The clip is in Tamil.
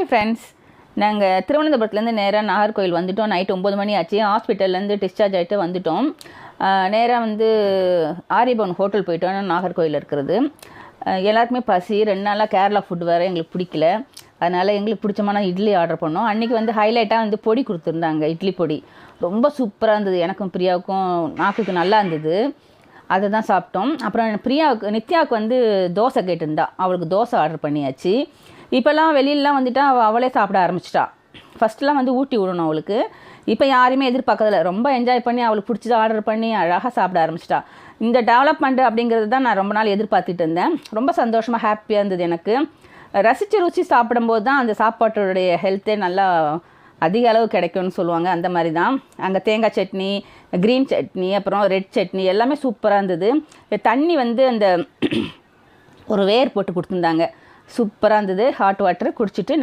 ஃப்ரெண்ட்ஸ், நாங்கள் திருவனந்தபுரத்துலேருந்து நேராக நாகர்கோவில் வந்துவிட்டோம். நைட்டு 9 மணி ஆச்சு. ஹாஸ்பிட்டல்லேருந்து டிஸ்சார்ஜ் ஆகிட்டு வந்துவிட்டோம். நேராக வந்து ஆரியபவன் ஹோட்டல் போயிட்டோம். நாகர்கோவில் இருக்கிறது. எல்லாருக்குமே பசி. 2 நாளாக கேரளா ஃபுட் வேறு எங்களுக்கு பிடிக்கல. அதனால் எங்களுக்கு பிடிச்சமான இட்லி ஆர்டர் பண்ணோம். அன்றைக்கி வந்து ஹைலைட்டாக வந்து பொடி கொடுத்துருந்தாங்க, இட்லி பொடி. ரொம்ப சூப்பராக இருந்தது. எனக்கும் பிரியாவுக்கும் நாக்குக்கு நல்லா இருந்தது. அதை தான் சாப்பிட்டோம். அப்புறம் நித்யாவுக்கு வந்து தோசை கேட்டிருந்தா. அவளுக்கு தோசை ஆர்டர் பண்ணியாச்சு. இப்போல்லாம் வெளியிலலாம் வந்துட்டா அவளே சாப்பிட ஆரம்பிச்சிட்டா. ஃபஸ்ட்டுலாம் வந்து ஊட்டி விடணும் அவளுக்கு. இப்போ யாரையுமே எதிர்பார்க்கறதில்ல. ரொம்ப என்ஜாய் பண்ணி அவளுக்கு பிடிச்சதை ஆர்டர் பண்ணி அழகாக சாப்பிட ஆரம்பிச்சிட்டா. இந்த டெவலப்மெண்ட் அப்படிங்கிறது தான் நான் ரொம்ப நாள் எதிர்பார்த்துட்டு இருந்தேன். ரொம்ப சந்தோஷமாக ஹாப்பியாக இருந்தது எனக்கு. ரசித்து ருசி சாப்பிடும்போது தான் அந்த சாப்பாட்டோடைய ஹெல்த்தே நல்லா அதிக அளவு கிடைக்கும்னு சொல்லுவாங்க. அந்த மாதிரி தான் அங்கே தேங்காய் சட்னி, க்ரீன் சட்னி, அப்புறம் ரெட் சட்னி எல்லாமே சூப்பராக இருந்தது. தண்ணி வந்து அந்த ஒரு வேர் போட்டு கொடுத்துருந்தாங்க. சூப்பராக இருந்தது. ஹாட் வாட்டர் குடிச்சிட்டு